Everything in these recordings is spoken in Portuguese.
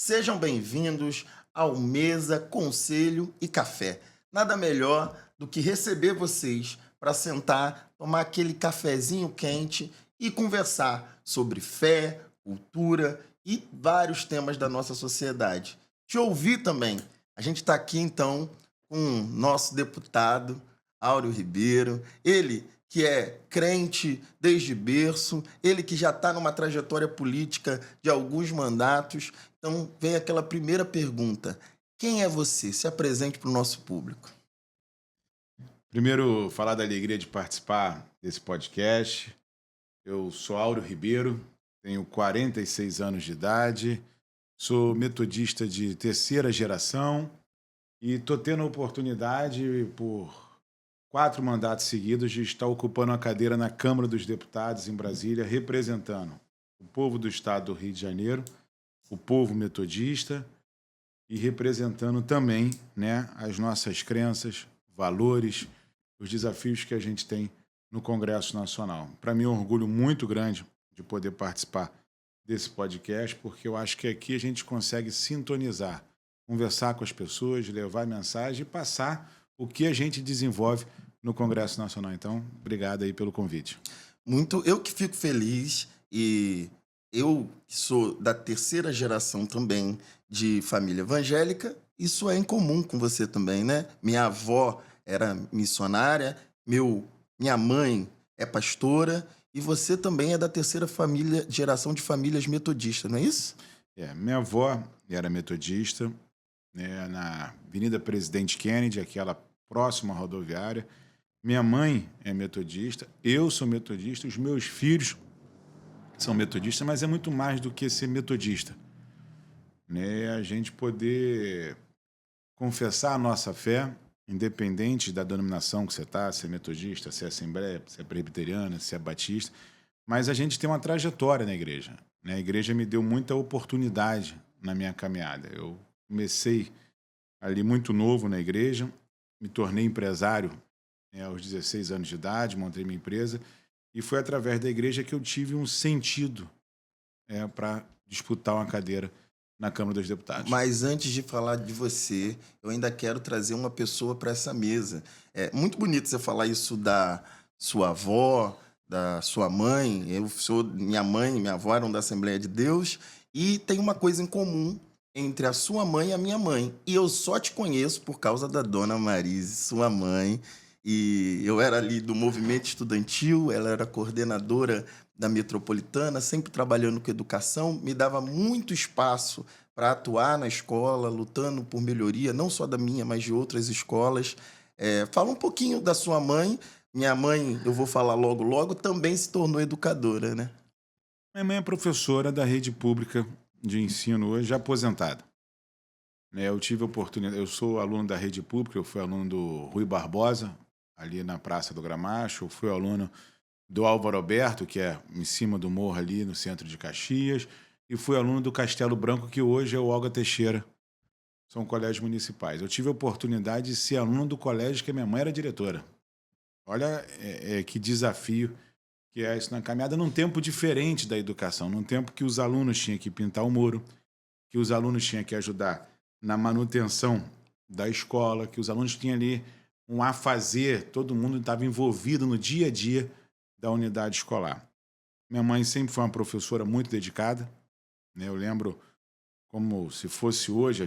Sejam bem-vindos ao Mesa, Conselho e Café. Nada melhor do que receber vocês para sentar, tomar aquele cafezinho quente e conversar sobre fé, cultura e vários temas da nossa sociedade. Te ouvir também. A gente está aqui, então, com o nosso deputado, Áureo Ribeiro, ele que é crente desde berço, ele que já está numa trajetória política de alguns mandatos. Então, vem aquela primeira pergunta. Quem é você? Se apresente para o nosso público. Primeiro, falar da alegria de participar desse podcast. Eu sou Áureo Ribeiro, tenho 46 anos de idade, sou metodista de terceira geração e estou tendo a oportunidade, por 4 mandatos seguidos, de estar ocupando uma cadeira na Câmara dos Deputados em Brasília, representando o povo do estado do Rio de Janeiro, o povo metodista e representando também, as nossas crenças, valores, os desafios que a gente tem no Congresso Nacional. Para mim é um orgulho muito grande de poder participar desse podcast, porque eu acho que aqui a gente consegue sintonizar, conversar com as pessoas, levar mensagem e passar o que a gente desenvolve no Congresso Nacional. Então, obrigado aí pelo convite. Eu que fico feliz, e eu que sou da terceira geração também de família evangélica. Isso é incomum com você também, né? Minha avó era missionária, minha mãe é pastora, e você também é da terceira geração de famílias metodistas, não é isso? Minha avó era metodista, na Avenida Presidente Kennedy, aquela próxima à rodoviária. Minha mãe é metodista, eu sou metodista, os meus filhos são metodistas, mas é muito mais do que ser metodista. A gente poder confessar a nossa fé, independente da denominação que você está, se é metodista, se é assembleia, se é presbiteriana, se é batista, mas a gente tem uma trajetória na igreja. A igreja me deu muita oportunidade na minha caminhada. Eu comecei ali muito novo na igreja, me tornei empresário aos 16 anos de idade, montei minha empresa, e foi através da igreja que eu tive um sentido para disputar uma cadeira na Câmara dos Deputados. Mas antes de falar de você, eu ainda quero trazer uma pessoa para essa mesa. É muito bonito você falar isso da sua avó, da sua mãe. Minha mãe e minha avó eram da Assembleia de Deus, e tem uma coisa em comum entre a sua mãe e a minha mãe. E eu só te conheço por causa da dona Marise, sua mãe. E eu era ali do movimento estudantil, ela era coordenadora da Metropolitana, sempre trabalhando com educação, me dava muito espaço para atuar na escola, lutando por melhoria, não só da minha, mas de outras escolas. Fala um pouquinho da sua mãe. Minha mãe, eu vou falar logo, também se tornou educadora, né? Minha mãe é professora da rede pública de ensino, hoje já aposentada. Eu tive a oportunidade, eu sou aluno da rede pública, eu fui aluno do Rui Barbosa, ali na Praça do Gramacho, eu fui aluno do Álvaro Alberto, que é em cima do morro ali no centro de Caxias, e fui aluno do Castelo Branco, que hoje é o Olga Teixeira. São colégios municipais. Eu tive a oportunidade de ser aluno do colégio que a minha mãe era diretora. Olha que desafio que é isso na caminhada, num tempo diferente da educação, num tempo que os alunos tinham que pintar o muro, que os alunos tinham que ajudar na manutenção da escola, que os alunos tinham ali um a fazer, todo mundo estava envolvido no dia a dia da unidade escolar. Minha mãe sempre foi uma professora muito dedicada, eu lembro como se fosse hoje,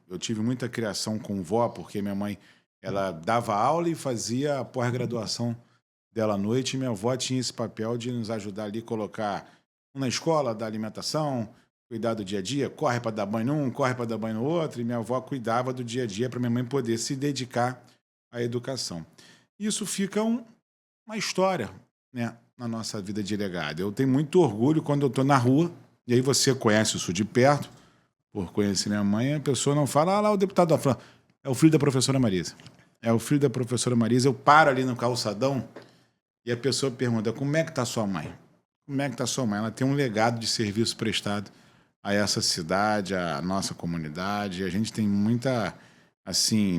eu tive muita criação com vó, porque minha mãe ela dava aula e fazia a pós-graduação dela à noite, e minha avó tinha esse papel de nos ajudar ali, colocar na escola, da alimentação, cuidar do dia a dia, corre para dar banho num, corre para dar banho no outro, e minha avó cuidava do dia a dia para minha mãe poder se dedicar à educação. Isso fica uma história, na nossa vida de legado. Eu tenho muito orgulho quando eu estou na rua, e aí você conhece isso de perto, por conhecer minha mãe, a pessoa não fala, lá o deputado da Fran, é o filho da professora Marisa. É o filho da professora Marisa. Eu paro ali no calçadão e a pessoa pergunta, como é que está sua mãe? Como é que está sua mãe? Ela tem um legado de serviço prestado a essa cidade, à nossa comunidade. A gente tem muita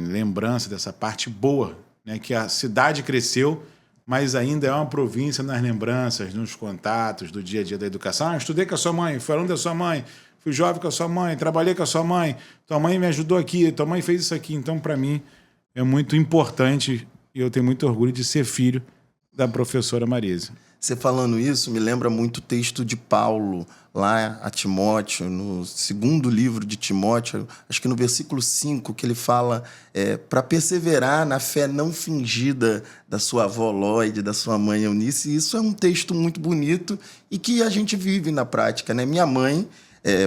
lembrança dessa parte boa, que a cidade cresceu, mas ainda é uma província nas lembranças, nos contatos do dia a dia da educação. Estudei com a sua mãe, fui aluno da sua mãe, fui jovem com a sua mãe, trabalhei com a sua mãe me ajudou aqui, tua mãe fez isso aqui. Então, para mim, é muito importante e eu tenho muito orgulho de ser filho da professora Marisa. Você falando isso me lembra muito o texto de Paulo, lá a Timóteo, no segundo livro de Timóteo, acho que no versículo 5, que ele fala para perseverar na fé não fingida da sua avó Lloyd, da sua mãe Eunice. E isso é um texto muito bonito e que a gente vive na prática, né? Minha mãe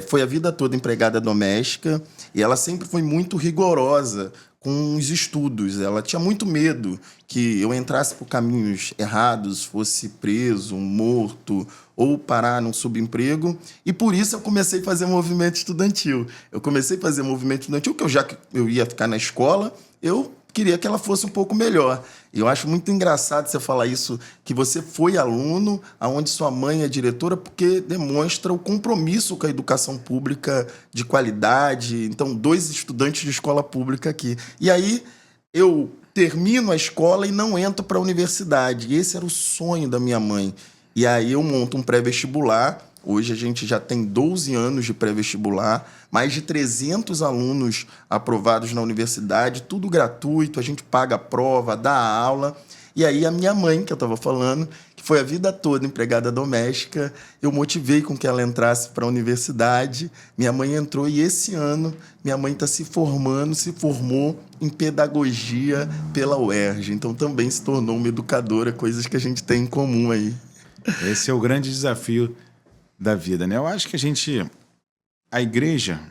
foi a vida toda empregada doméstica e ela sempre foi muito rigorosa com os estudos. Ela tinha muito medo que eu entrasse por caminhos errados, fosse preso, morto ou parar num subemprego. E por isso eu comecei a fazer movimento estudantil. Eu comecei a fazer movimento estudantil, porque eu ia ficar na escola, eu queria que ela fosse um pouco melhor. E eu acho muito engraçado você falar isso, que você foi aluno, aonde sua mãe é diretora, porque demonstra o compromisso com a educação pública de qualidade. Então, 2 estudantes de escola pública aqui. E aí, eu termino a escola e não entro para a universidade. E esse era o sonho da minha mãe. E aí, eu monto um pré-vestibular. Hoje a gente já tem 12 anos de pré-vestibular, mais de 300 alunos aprovados na universidade, tudo gratuito, a gente paga a prova, dá a aula. E aí a minha mãe, que eu estava falando, que foi a vida toda empregada doméstica, eu motivei com que ela entrasse para a universidade. Minha mãe entrou e esse ano minha mãe está se formou em pedagogia pela UERJ. Então também se tornou uma educadora, coisas que a gente tem em comum aí. Esse é o grande desafio da vida, né? Eu acho que a igreja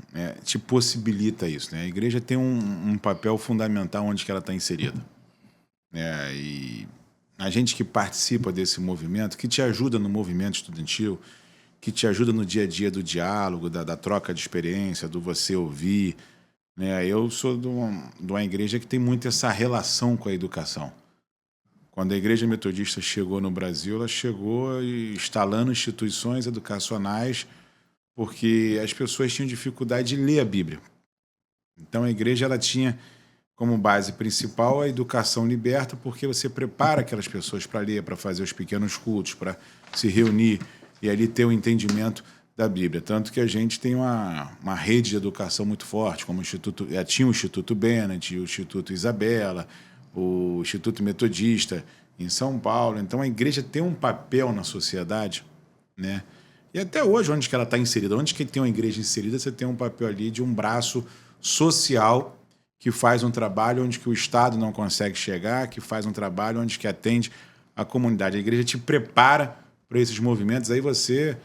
te possibilita isso, né? A igreja tem um papel fundamental onde que ela está inserida, né? E a gente que participa desse movimento, que te ajuda no movimento estudantil, que te ajuda no dia a dia do diálogo, da troca de experiência, do você ouvir, né? Eu sou de uma igreja que tem muito essa relação com a educação. Quando a Igreja Metodista chegou no Brasil, ela chegou instalando instituições educacionais porque as pessoas tinham dificuldade de ler a Bíblia. Então, a igreja ela tinha como base principal a educação liberta, porque você prepara aquelas pessoas para ler, para fazer os pequenos cultos, para se reunir e ali ter o entendimento da Bíblia. Tanto que a gente tem uma rede de educação muito forte, como tinha o Instituto Bennett, o Instituto Isabela, o Instituto Metodista em São Paulo. Então, a igreja tem um papel na sociedade, né? E até hoje, onde que ela está inserida? Onde que tem uma igreja inserida, você tem um papel ali de um braço social que faz um trabalho onde que o Estado não consegue chegar, que faz um trabalho onde que atende a comunidade. A igreja te prepara para esses movimentos. Aí você,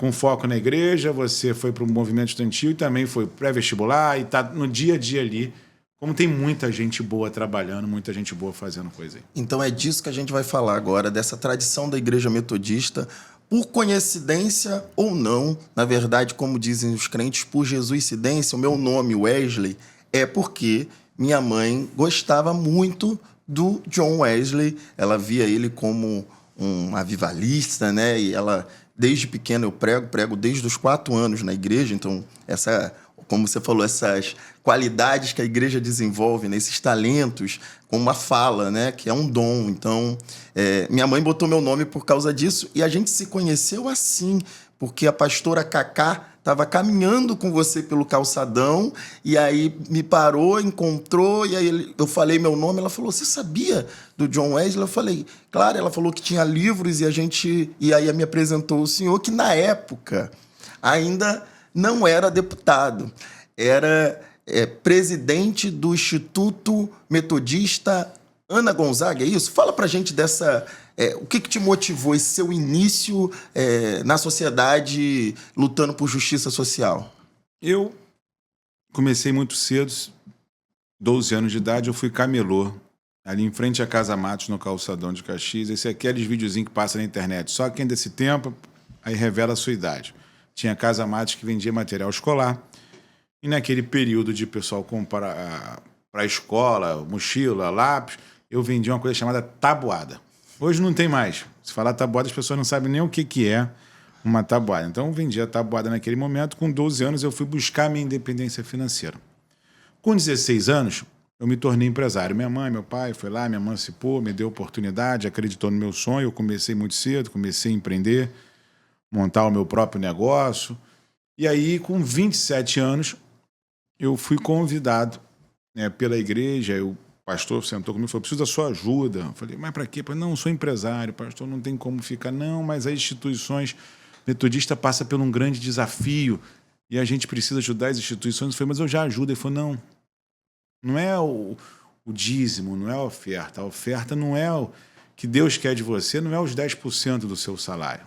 com foco na igreja, você foi para o movimento estudantil e também foi pré-vestibular e está no dia a dia ali. Como tem muita gente boa trabalhando, muita gente boa fazendo coisa aí. Então é disso que a gente vai falar agora, dessa tradição da Igreja Metodista, por coincidência ou não, na verdade, como dizem os crentes, por jesuicidência, o meu nome, Wesley, é porque minha mãe gostava muito do John Wesley, ela via ele como um avivalista, né? E ela, desde pequena, eu prego desde os 4 anos na igreja, então como você falou, essas qualidades que a igreja desenvolve, né? Esses talentos, como uma fala, né? Que é um dom. Então, minha mãe botou meu nome por causa disso e a gente se conheceu assim, porque a pastora Cacá estava caminhando com você pelo calçadão e aí me parou, encontrou e aí eu falei meu nome, ela falou, você sabia do John Wesley? Eu falei, claro, ela falou que tinha livros e aí me apresentou o senhor que na época ainda não era deputado, era presidente do Instituto Metodista Ana Gonzaga, é isso? Fala pra gente o que te motivou, esse seu início na sociedade lutando por justiça social? Eu comecei muito cedo, 12 anos de idade, eu fui camelô, ali em frente à Casa Matos, no calçadão de Caxias. Esse aqui é aqueles videozinhos que passa na internet, só quem desse tempo, aí revela a sua idade. Tinha Casa Matos que vendia material escolar. E naquele período de pessoal comprar para a escola, mochila, lápis, eu vendia uma coisa chamada tabuada. Hoje não tem mais. Se falar tabuada, as pessoas não sabem nem o que é uma tabuada. Então, eu vendia tabuada naquele momento. Com 12 anos, eu fui buscar minha independência financeira. Com 16 anos, eu me tornei empresário. Minha mãe, meu pai, foi lá, me emancipou, me deu oportunidade, acreditou no meu sonho. Eu comecei muito cedo, comecei a empreender, montar o meu próprio negócio. E aí, com 27 anos, eu fui convidado, né, pela igreja. O pastor sentou comigo e falou: preciso da sua ajuda. Eu falei: mas para quê? Eu falei: não, eu sou empresário, pastor, não tem como ficar. Não, mas as instituições metodistas passam por um grande desafio e a gente precisa ajudar as instituições. Eu falei: mas eu já ajudo. Ele falou: não é o dízimo, não é a oferta. A oferta não é o que Deus quer de você, não é os 10% do seu salário.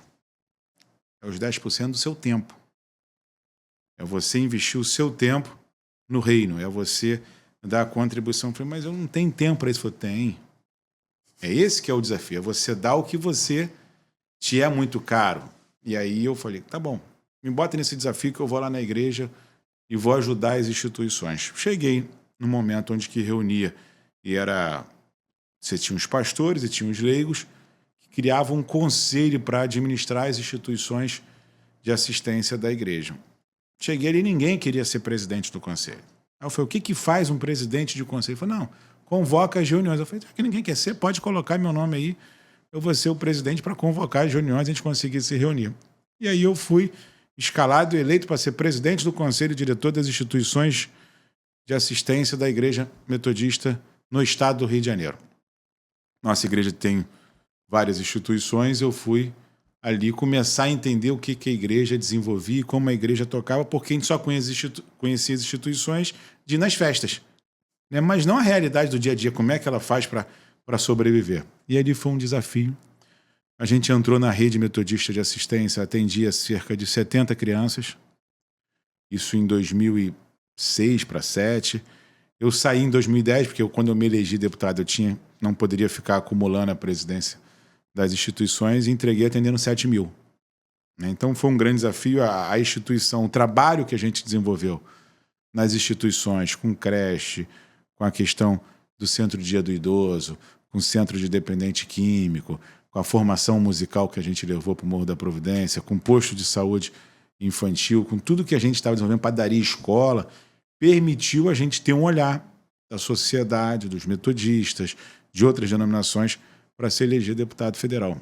É os 10% do seu tempo. É você investir o seu tempo no reino. É você dar a contribuição. Eu falei: mas eu não tenho tempo para isso. Eu falei: tem. É esse que é o desafio. É você dar o que você te é muito caro. E aí eu falei: tá bom, me bota nesse desafio que eu vou lá na igreja e vou ajudar as instituições. Cheguei no momento onde que reunia e você tinha os pastores e tinha os leigos que criavam um conselho para administrar as instituições de assistência da igreja. Cheguei ali e ninguém queria ser presidente do conselho. Aí eu falei: o que faz um presidente de conselho? Ele falou: não, convoca as reuniões. Eu falei: já que ninguém quer ser, pode colocar meu nome aí, eu vou ser o presidente para convocar as reuniões e a gente conseguir se reunir. E aí eu fui escalado e eleito para ser presidente do conselho diretor das instituições de assistência da Igreja Metodista no estado do Rio de Janeiro. Nossa igreja tem várias instituições, eu fui ali começar a entender o que a igreja desenvolvia e como a igreja tocava, porque a gente só conhecia as instituições de ir nas festas, né? Mas não a realidade do dia a dia, como é que ela faz para sobreviver. E ali foi um desafio. A gente entrou na rede metodista de assistência, atendia cerca de 70 crianças, isso em 2006 para 2007. Eu saí em 2010, porque quando eu me elegi deputado, não poderia ficar acumulando a presidência das instituições, e entreguei atendendo 7 mil. Então foi um grande desafio. A instituição, o trabalho que a gente desenvolveu nas instituições, com creche, com a questão do centro de dia do idoso, com o centro de dependente químico, com a formação musical que a gente levou para o Morro da Providência, com posto de saúde infantil, com tudo que a gente estava desenvolvendo, padaria, escola, permitiu a gente ter um olhar da sociedade, dos metodistas, de outras denominações, para se eleger deputado federal.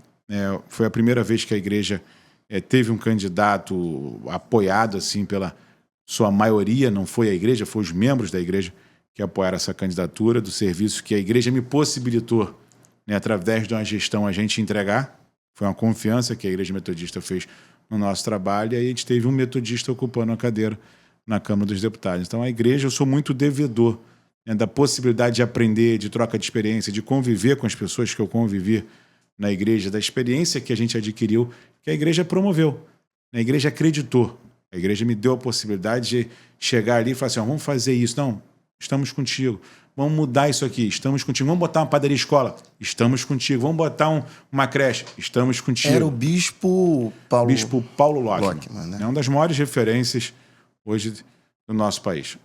Foi a primeira vez que a igreja teve um candidato apoiado assim pela sua maioria, não foi a igreja, foi os membros da igreja que apoiaram essa candidatura, do serviço que a igreja me possibilitou, né, através de uma gestão, a gente entregar. Foi uma confiança que a Igreja Metodista fez no nosso trabalho, e aí a gente teve um metodista ocupando a cadeira na Câmara dos Deputados. Então, a igreja, eu sou muito devedor, né, da possibilidade de aprender, de troca de experiência, de conviver com as pessoas que eu convivi na igreja, da experiência que a gente adquiriu, que a igreja promoveu. A igreja acreditou. A igreja me deu a possibilidade de chegar ali e falar assim: vamos fazer isso. Não, estamos contigo. Vamos mudar isso aqui, estamos contigo. Vamos botar uma padaria escola, estamos contigo. Vamos botar uma creche, estamos contigo. Era o bispo Paulo Lockman, né? É uma das maiores referências hoje do nosso país.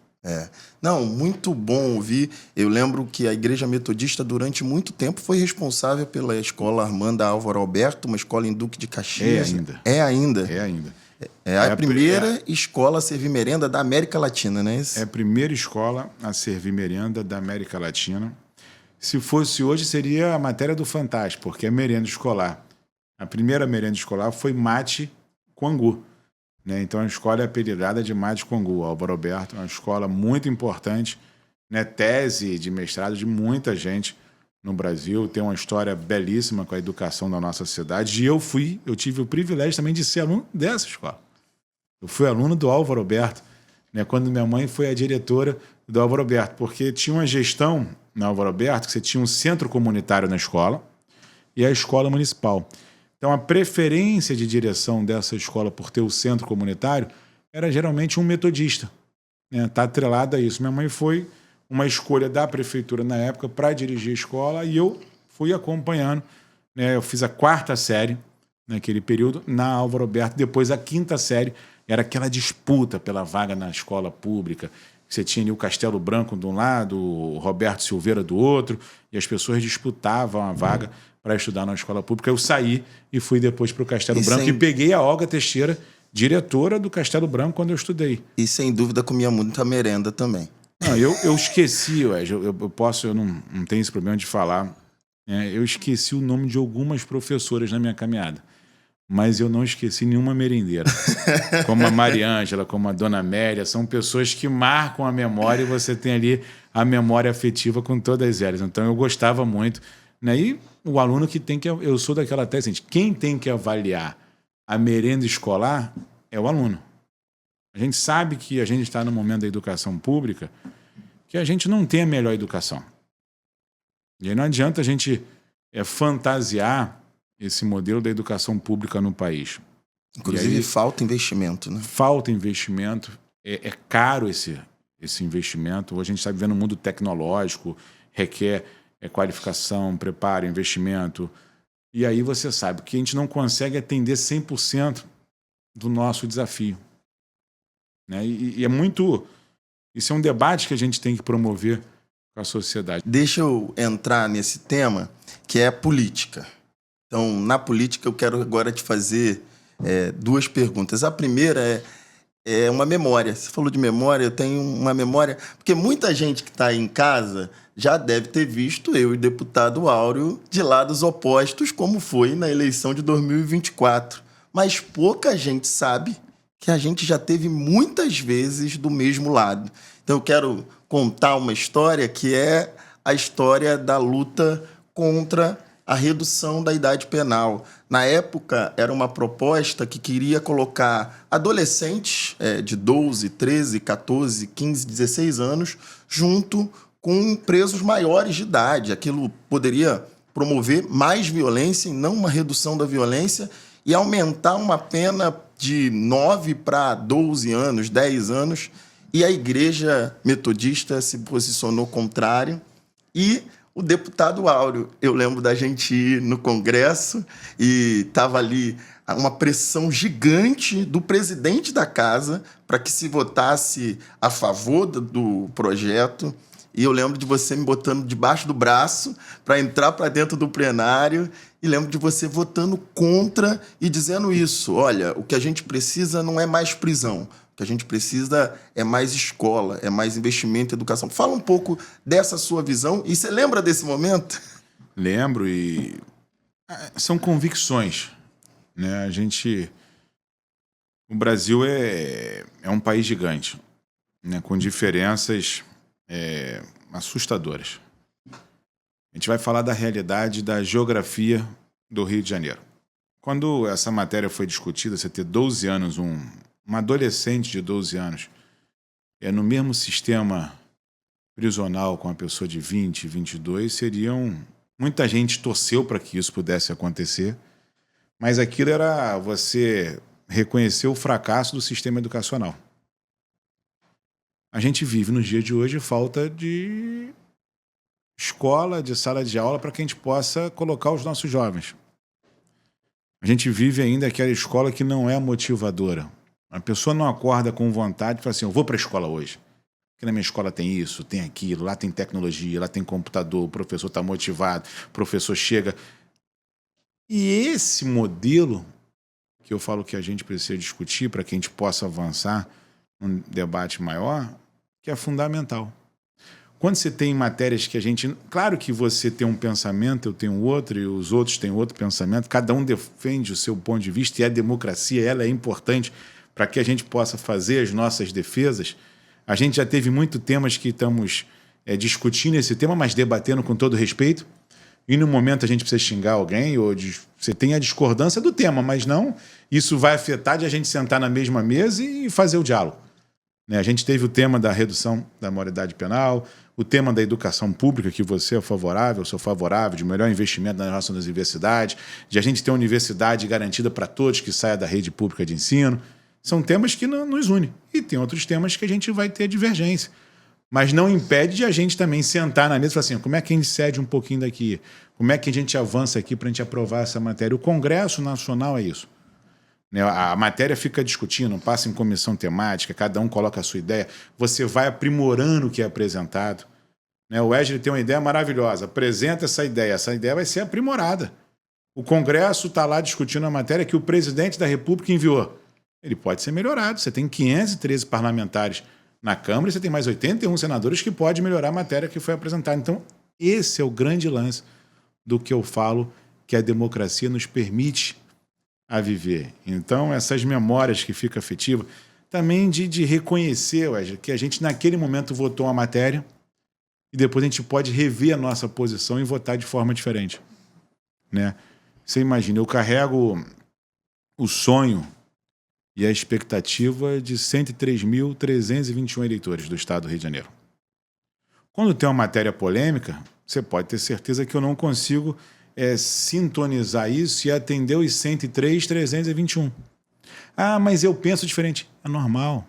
Não, muito bom ouvir. Eu lembro que a Igreja Metodista, durante muito tempo, foi responsável pela escola Armanda Álvaro Alberto, uma escola em Duque de Caxias. É ainda. É a primeira escola a servir merenda da América Latina, não é isso? É a primeira escola a servir merenda da América Latina. Se fosse hoje, seria a matéria do Fantástico, porque é merenda escolar. A primeira merenda escolar foi mate com angu, né? Então a escola é apelidada de mate com angu. Álvaro Alberto é uma escola muito importante, né? Tese de mestrado de muita gente no Brasil. Tem uma história belíssima com a educação da nossa cidade. E eu tive o privilégio também de ser aluno dessa escola. Eu fui aluno do Álvaro Alberto, né, quando minha mãe foi a diretora do Álvaro Alberto, porque tinha uma gestão no Álvaro Alberto que você tinha um centro comunitário na escola e a escola municipal. Então, a preferência de direção dessa escola por ter o centro comunitário era geralmente um metodista, né? Está atrelado a isso. Minha mãe foi uma escolha da prefeitura na época para dirigir a escola e eu fui acompanhando, né? Eu fiz a 4ª série naquele período na Álvaro Alberto, depois a 5ª série. Era aquela disputa pela vaga na escola pública. Você tinha ali o Castelo Branco de um lado, o Roberto Silveira do outro, e as pessoas disputavam a vaga para estudar na escola pública. Eu saí e fui depois para o Castelo Branco e peguei a Olga Teixeira, diretora do Castelo Branco, quando eu estudei. E sem dúvida comia muita merenda também. Não, eu esqueci, eu não tenho esse problema de falar. Eu esqueci o nome de algumas professoras na minha caminhada. mas eu não esqueci nenhuma merendeira. Como a Mariângela, como a Dona Amélia, são pessoas que marcam a memória e você tem ali a memória afetiva com todas elas. Então, eu gostava muito. Né? E o aluno que tem que... Eu sou daquela tese, gente, quem tem que avaliar a merenda escolar é o aluno. A gente sabe que a gente está no momento da educação pública que a gente não tem a melhor educação. E aí não adianta a gente fantasiar esse modelo da educação pública no país. Inclusive, aí, falta investimento, né? Falta investimento. É caro esse investimento. Hoje a gente está vivendo um mundo tecnológico, requer qualificação, preparo, investimento. E aí você sabe que a gente não consegue atender 100% do nosso desafio. Né? E é muito... Isso é um debate que a gente tem que promover com a sociedade. Deixa eu entrar nesse tema, que é a política. Então, na política, eu quero agora te fazer duas perguntas. A primeira é uma memória. Você falou de memória, eu tenho uma memória... Porque muita gente que está aí em casa já deve ter visto eu e o deputado Áureo de lados opostos, como foi na eleição de 2024. Mas pouca gente sabe que a gente já teve muitas vezes do mesmo lado. Então, eu quero contar uma história que é a história da luta contra a redução da idade penal. Na época, era uma proposta que queria colocar adolescentes de 12, 13, 14, 15, 16 anos junto com presos maiores de idade. Aquilo poderia promover mais violência e não uma redução da violência e aumentar uma pena de 9 para 12 anos, 10 anos. E a Igreja Metodista se posicionou contrário. E o deputado Áureo, eu lembro da gente ir no Congresso e estava ali uma pressão gigante do presidente da casa para que se votasse a favor do projeto. E eu lembro de você me botando debaixo do braço para entrar para dentro do plenário e lembro de você votando contra e dizendo isso. Olha, o que a gente precisa não é mais prisão. O que a gente precisa é mais escola, é mais investimento em educação. Fala um pouco dessa sua visão. E você lembra desse momento? Lembro e... São convicções. Né? O Brasil é um país gigante, né? Com diferenças assustadoras. A gente vai falar da realidade da geografia do Rio de Janeiro. Quando essa matéria foi discutida, você ter 12 anos, um adolescente de 12 anos, no mesmo sistema prisional com a pessoa de 20, 22, muita gente torceu para que isso pudesse acontecer, mas aquilo era você reconhecer o fracasso do sistema educacional. A gente vive nos dias de hoje falta de escola, de sala de aula para que a gente possa colocar os nossos jovens. A gente vive ainda aquela escola que não é motivadora. A pessoa não acorda com vontade e fala assim, eu vou para a escola hoje. Porque na minha escola tem isso, tem aquilo, lá tem tecnologia, lá tem computador, o professor está motivado, o professor chega. E esse modelo que eu falo que a gente precisa discutir para que a gente possa avançar num debate maior, que é fundamental. Quando você tem matérias que a gente... Claro que você tem um pensamento, eu tenho outro, e os outros têm outro pensamento, cada um defende o seu ponto de vista, e a democracia ela é importante para que a gente possa fazer as nossas defesas. A gente já teve muitos temas que estamos discutindo esse tema, mas debatendo com todo respeito, e no momento a gente precisa xingar alguém, ou você tem a discordância do tema, mas não, isso vai afetar de a gente sentar na mesma mesa e fazer o diálogo. A gente teve o tema da redução da maioridade penal, o tema da educação pública, que você é favorável, eu sou favorável, de melhor investimento na relação das universidades, de a gente ter uma universidade garantida para todos que saia da rede pública de ensino. São temas que nos unem. E tem outros temas que a gente vai ter divergência. Mas não impede de a gente também sentar na mesa e falar assim, como é que a gente cede um pouquinho daqui? Como é que a gente avança aqui para a gente aprovar essa matéria? O Congresso Nacional é isso. A matéria fica discutindo, passa em comissão temática, cada um coloca a sua ideia, você vai aprimorando o que é apresentado. O Wesley tem uma ideia maravilhosa, apresenta essa ideia vai ser aprimorada. O Congresso está lá discutindo a matéria que o presidente da República enviou. Ele pode ser melhorado, você tem 513 parlamentares na Câmara e você tem mais 81 senadores que podem melhorar a matéria que foi apresentada. Então, esse é o grande lance do que eu falo, que a democracia nos permite a viver. Então, essas memórias que ficam afetivas, também de reconhecer, Wesley, que a gente naquele momento votou uma matéria e depois a gente pode rever a nossa posição e votar de forma diferente, né? Você imagina, eu carrego o sonho e a expectativa de 103.321 eleitores do estado do Rio de Janeiro. Quando tem uma matéria polêmica, você pode ter certeza que eu não consigo sintonizar isso e atender os 103.321. Ah, mas eu penso diferente. É normal.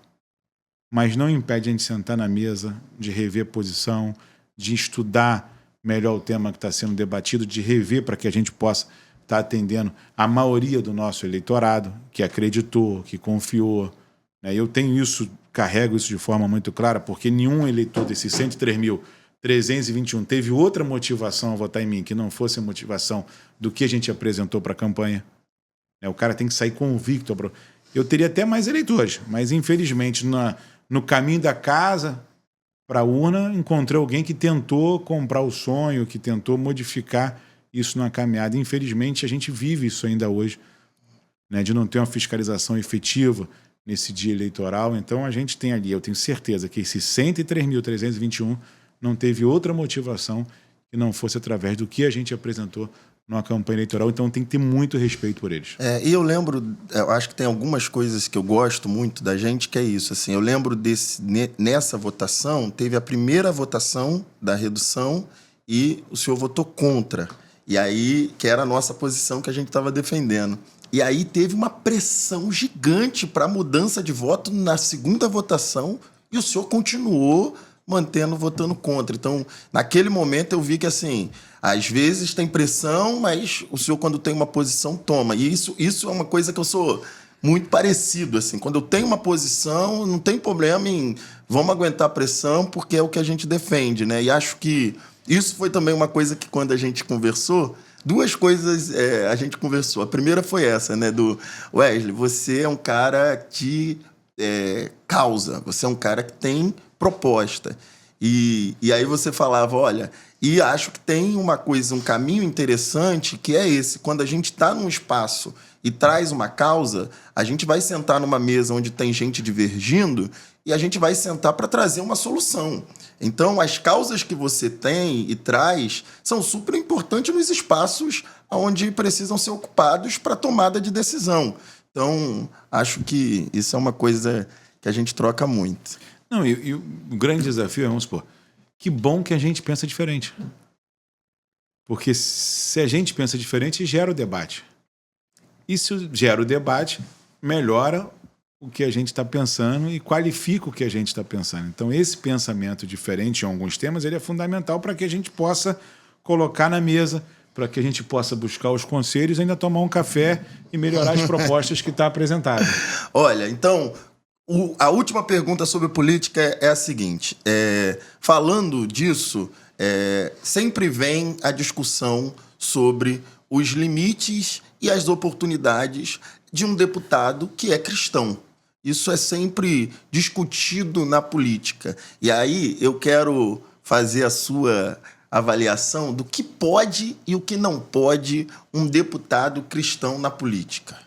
Mas não impede a gente sentar na mesa, de rever posição, de estudar melhor o tema que está sendo debatido, de rever para que a gente possa estar atendendo a maioria do nosso eleitorado, que acreditou, que confiou. Eu tenho isso, carrego isso de forma muito clara, porque nenhum eleitor desses 103.321 teve outra motivação a votar em mim que não fosse a motivação do que a gente apresentou para a campanha. O cara tem que sair convicto. Eu teria até mais eleitores, mas infelizmente no caminho da casa para a urna encontrei alguém que tentou comprar o sonho, que tentou modificar isso na caminhada. Infelizmente a gente vive isso ainda hoje, de não ter uma fiscalização efetiva nesse dia eleitoral. Então a gente tem ali, eu tenho certeza que esses 103.321 não teve outra motivação que não fosse através do que a gente apresentou numa campanha eleitoral, então tem que ter muito respeito por eles. E eu lembro, eu acho que tem algumas coisas que eu gosto muito da gente, que é isso. Assim, eu lembro nessa votação, teve a primeira votação da redução e o senhor votou contra. E aí, que era a nossa posição que a gente estava defendendo. E aí teve uma pressão gigante para a mudança de voto na segunda votação e o senhor continuou votando contra. Então, naquele momento eu vi que, assim, às vezes tem pressão, mas o senhor, quando tem uma posição, toma. E isso é uma coisa que eu sou muito parecido, assim. Quando eu tenho uma posição, não tem problema em vamos aguentar a pressão, porque é o que a gente defende, né? E acho que isso foi também uma coisa que, quando a gente conversou, duas coisas a gente conversou. A primeira foi essa, né? Do Wesley, você é um cara de causa, você é um cara que tem proposta. E aí você falava, olha, e acho que tem uma coisa, um caminho interessante, que é esse. Quando a gente está num espaço e traz uma causa, a gente vai sentar numa mesa onde tem gente divergindo e a gente vai sentar para trazer uma solução. Então, as causas que você tem e traz são super importantes nos espaços onde precisam ser ocupados para tomada de decisão. Então, acho que isso é uma coisa que a gente troca muito. Não, e o grande desafio é, vamos supor, que bom que a gente pensa diferente. Porque se a gente pensa diferente, gera o debate. E se gera o debate, melhora o que a gente está pensando e qualifica o que a gente está pensando. Então, esse pensamento diferente em alguns temas, ele é fundamental para que a gente possa colocar na mesa, para que a gente possa buscar os conselhos, ainda tomar um café e melhorar as propostas que estão apresentadas. Olha, então, a última pergunta sobre política é a seguinte. Falando disso, sempre vem a discussão sobre os limites e as oportunidades de um deputado que é cristão. Isso é sempre discutido na política. E aí eu quero fazer a sua avaliação do que pode e o que não pode um deputado cristão na política.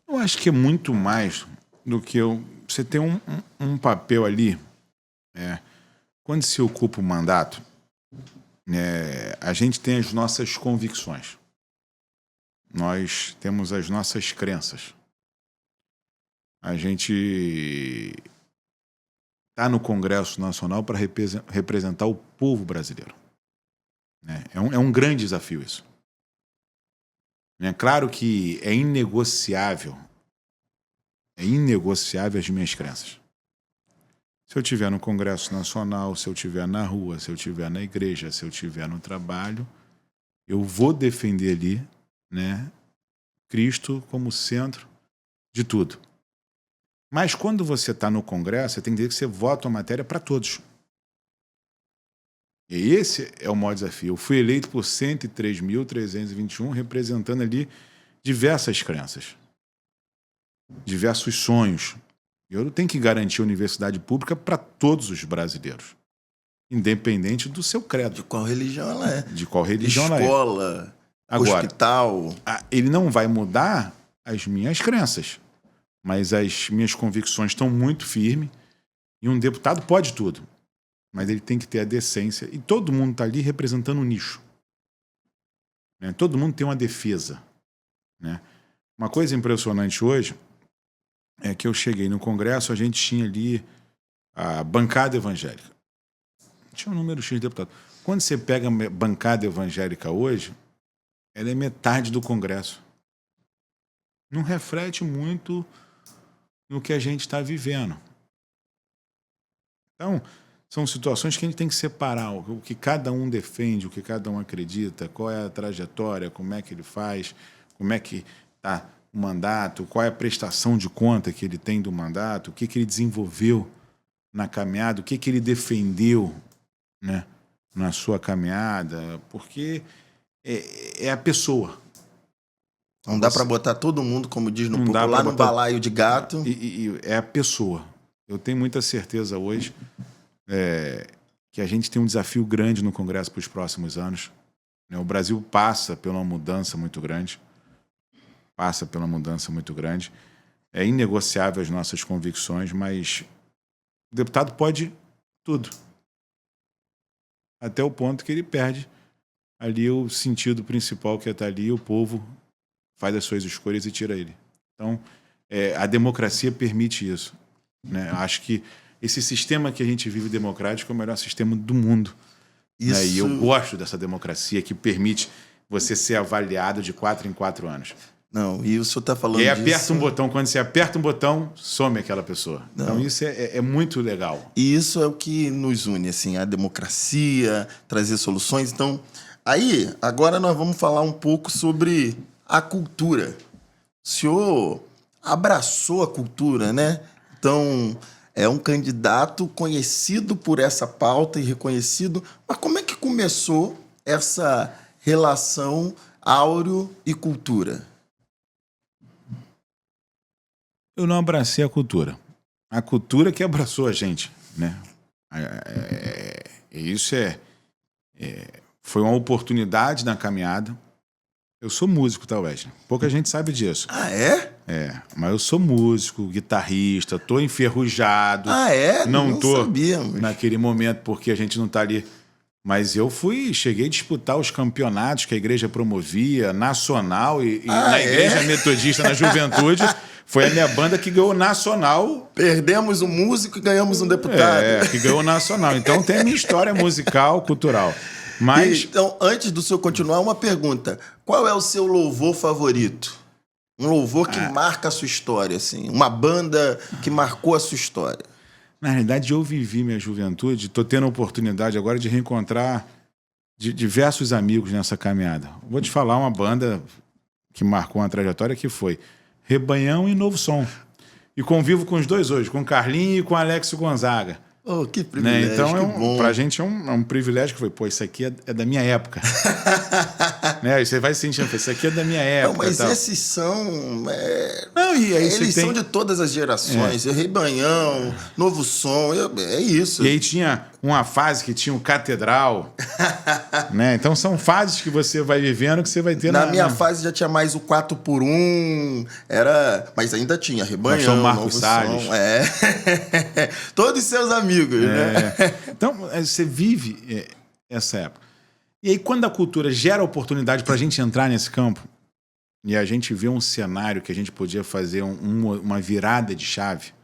Eu acho que é muito mais do que você tem um papel ali. Quando se ocupa o mandato, a gente tem as nossas convicções. Nós temos as nossas crenças. A gente está no Congresso Nacional para representar o povo brasileiro. É um grande desafio isso. É claro que é inegociável as minhas crenças. Se eu estiver no Congresso Nacional, se eu estiver na rua, se eu estiver na igreja, se eu estiver no trabalho, eu vou defender ali, Cristo como centro de tudo. Mas quando você está no Congresso, você tem que dizer que você vota uma matéria para todos. E esse é o maior desafio. Eu fui eleito por 103.321, representando ali diversas crenças, diversos sonhos. Eu tenho que garantir a universidade pública para todos os brasileiros, independente do seu credo. De qual religião ela é. De qual religião ela é. Escola, Agora, hospital. ele não vai mudar as minhas crenças, mas as minhas convicções estão muito firmes. E um deputado pode tudo, mas ele tem que ter a decência. E todo mundo está ali representando um nicho. Né? Todo mundo tem uma defesa. Né? Uma coisa impressionante hoje é que eu cheguei no Congresso, a gente tinha ali a bancada evangélica. Tinha um número X de deputados. Quando você pega a bancada evangélica hoje, ela é metade do Congresso. Não reflete muito no que a gente está vivendo. Então, são situações que a gente tem que separar o que cada um defende, o que cada um acredita, qual é a trajetória, como é que ele faz, como é que está o mandato, qual é a prestação de conta que ele tem do mandato, o que ele desenvolveu na caminhada, o que ele defendeu, né, na sua caminhada, porque é a pessoa. Não dá para botar todo mundo, como diz no Não dá popular, pra no botar- balaio de gato. E é a pessoa. Eu tenho muita certeza hoje que a gente tem um desafio grande no Congresso para os próximos anos. Né? O Brasil passa por uma mudança muito grande. É inegociável as nossas convicções, mas o deputado pode tudo. Até o ponto que ele perde ali o sentido principal que é estar ali, o povo faz as suas escolhas e tira ele. Então, a democracia permite isso. Né? Acho que esse sistema que a gente vive democrático é o melhor sistema do mundo. Isso... Né? E eu gosto dessa democracia que permite você ser avaliado de 4 em 4 anos. Não, e o senhor está falando e aí disso... aperta um botão, quando você aperta um botão, some aquela pessoa. Não. Então isso é muito legal. E isso é o que nos une, assim, a democracia, trazer soluções. Então, aí, agora nós vamos falar um pouco sobre a cultura. O senhor abraçou a cultura, né? Então, é um candidato conhecido por essa pauta e reconhecido. Mas como é que começou essa relação áureo e cultura? Eu não abracei a cultura. A cultura que abraçou a gente, né? Isso foi uma oportunidade na caminhada. Eu sou músico, tá, Wesley? Pouca gente sabe disso. Ah, é? Mas eu sou músico, guitarrista, tô enferrujado. Ah, é? Não tô sabíamos. naquele momento porque a gente não tá ali. Mas eu cheguei a disputar os campeonatos que a igreja promovia, nacional, e na igreja metodista, na juventude, foi a minha banda que ganhou nacional. Perdemos um músico e ganhamos um deputado. Que ganhou nacional. Então tem a minha história musical, cultural. Mas... Então, antes do senhor continuar, uma pergunta. Qual é o seu louvor favorito? Um louvor que marca a sua história, assim. Uma banda que marcou a sua história. Na realidade, eu vivi minha juventude, estou tendo a oportunidade agora de reencontrar diversos amigos nessa caminhada. Vou te falar uma banda que marcou uma trajetória que foi Rebanhão e Novo Som. E convivo com os dois hoje, com o Carlinho e com o Alex Gonzaga. Oh, que privilégio, né? Então, que bom. Pra gente é um privilégio que foi, pô, isso aqui é da minha época. Né? Você vai sentindo, isso aqui é da minha época. Não, mas tal. esses são... Não, e aí eles são de todas as gerações. Rebanhão, Novo Som, é isso. E aí tinha uma fase que tinha o Catedral. Né? Então são fases que você vai vivendo que você vai ter na minha fase já tinha mais o 4x1, mas ainda tinha Rebanhão, Marcos Novo Salles. Som. Todos seus amigos, né? Então você vive essa época. E aí quando a cultura gera oportunidade para a gente entrar nesse campo e a gente vê um cenário que a gente podia fazer uma virada de chave.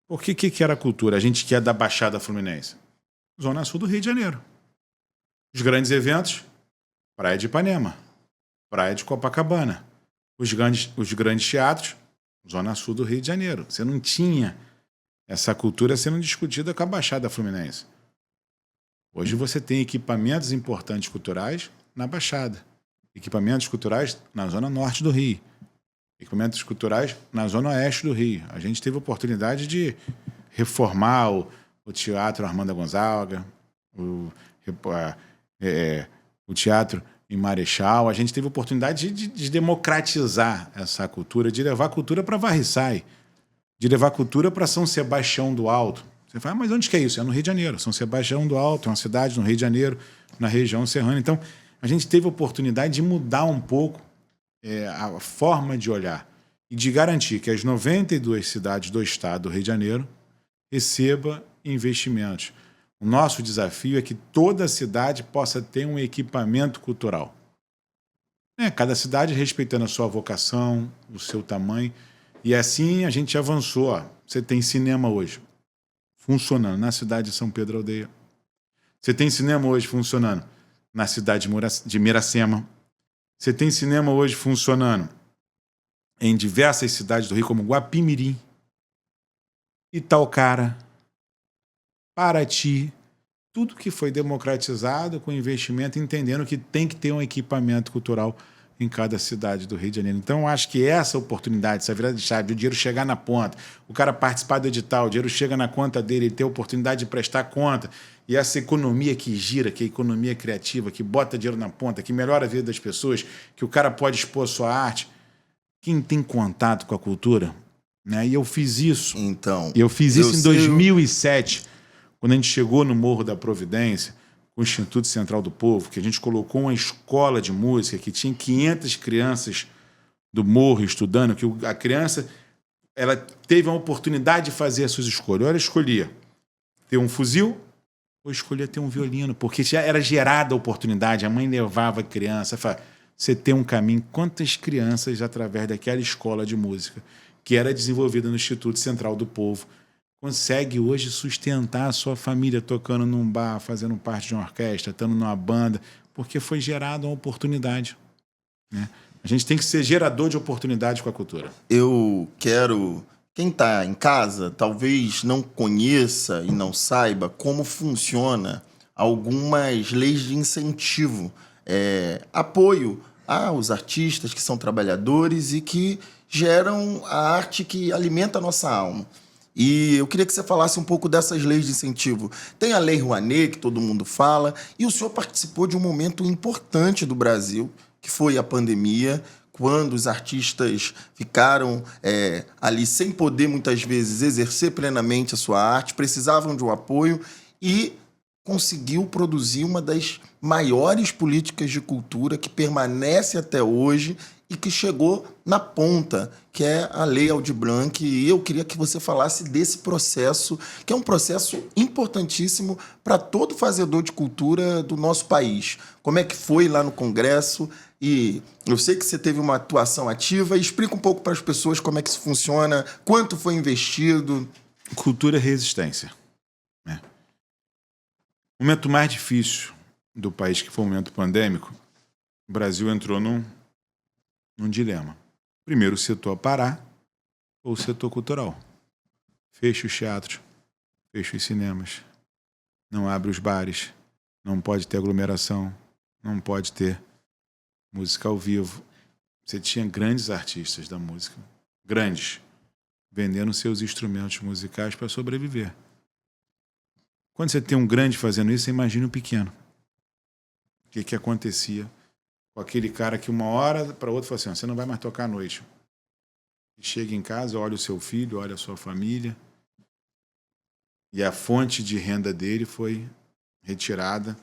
Por que era a cultura? A gente que é da Baixada Fluminense. Zona Sul do Rio de Janeiro. Os grandes eventos, Praia de Ipanema, Praia de Copacabana. Os grandes teatros, Zona Sul do Rio de Janeiro. Você não tinha essa cultura sendo discutida com a Baixada Fluminense. Hoje você tem equipamentos importantes culturais na Baixada. Equipamentos culturais na Zona Norte do Rio. Equipamentos culturais na Zona Oeste do Rio. A gente teve a oportunidade de reformar o Teatro Armando Gonzaga, o teatro em Marechal. A gente teve a oportunidade de democratizar essa cultura, de levar a cultura para Varriçai, de levar a cultura para São Sebastião do Alto. Você fala, mas onde que é isso? É no Rio de Janeiro. São Sebastião do Alto é uma cidade no Rio de Janeiro, na região serrana. Então, a gente teve a oportunidade de mudar um pouco a forma de olhar e de garantir que as 92 cidades do estado do Rio de Janeiro receba investimentos. O nosso desafio é que toda cidade possa ter um equipamento cultural. Cada cidade respeitando a sua vocação, o seu tamanho. E assim a gente avançou. Ó. Você tem cinema hoje funcionando na cidade de São Pedro Aldeia. Você tem cinema hoje funcionando na cidade de Miracema. Você tem cinema hoje funcionando em diversas cidades do Rio, como Guapimirim, Itaocara, Paraty. Tudo que foi democratizado com investimento, entendendo que tem que ter um equipamento cultural em cada cidade do Rio de Janeiro. Então, eu acho que essa oportunidade, essa virada de chave, o dinheiro chegar na ponta, o cara participar do edital, o dinheiro chega na conta dele, ele ter a oportunidade de prestar conta, e essa economia que gira, que é a economia criativa, que bota dinheiro na ponta, que melhora a vida das pessoas, que o cara pode expor sua arte. Quem tem contato com a cultura, né? E eu fiz isso. Então, eu fiz isso em 2007, quando a gente chegou no Morro da Providência, com o Instituto Central do Povo, que a gente colocou uma escola de música que tinha 500 crianças do morro estudando, que a criança ela teve a oportunidade de fazer as suas escolhas. Ela escolhia ter um fuzil ou escolhia ter um violino, porque já era gerada a oportunidade. A mãe levava a criança, falava, você tem um caminho. Quantas crianças, através daquela escola de música, que era desenvolvida no Instituto Central do Povo, consegue hoje sustentar a sua família tocando num bar, fazendo parte de uma orquestra, estando numa banda, porque foi gerada uma oportunidade. Né? A gente tem que ser gerador de oportunidade com a cultura. Eu quero... Quem está em casa talvez não conheça e não saiba como funciona algumas leis de incentivo, apoio aos artistas que são trabalhadores e que geram a arte que alimenta a nossa alma. E eu queria que você falasse um pouco dessas leis de incentivo. Tem a Lei Rouanet, que todo mundo fala, e o senhor participou de um momento importante do Brasil, que foi a pandemia, quando os artistas ficaram ali sem poder, muitas vezes, exercer plenamente a sua arte, precisavam de um apoio e conseguiu produzir uma das maiores políticas de cultura que permanece até hoje e que chegou na ponta, que é a Lei Aldir Blanc. E eu queria que você falasse desse processo, que é um processo importantíssimo para todo fazedor de cultura do nosso país. Como é que foi lá no Congresso? E eu sei que você teve uma atuação ativa. Explica um pouco para as pessoas como é que isso funciona, quanto foi investido. Cultura é resistência. Né? O momento mais difícil do país, que foi o momento pandêmico, o Brasil entrou num dilema. Primeiro, o setor parar ou o setor cultural. Fecha os teatros, fecha os cinemas, não abre os bares, não pode ter aglomeração, não pode ter música ao vivo. Você tinha grandes artistas da música, grandes, vendendo seus instrumentos musicais para sobreviver. Quando você tem um grande fazendo isso, você imagina um pequeno. O que acontecia com aquele cara que uma hora para outra fala assim, você não vai mais tocar à noite. E chega em casa, olha o seu filho, olha a sua família, e a fonte de renda dele foi retirada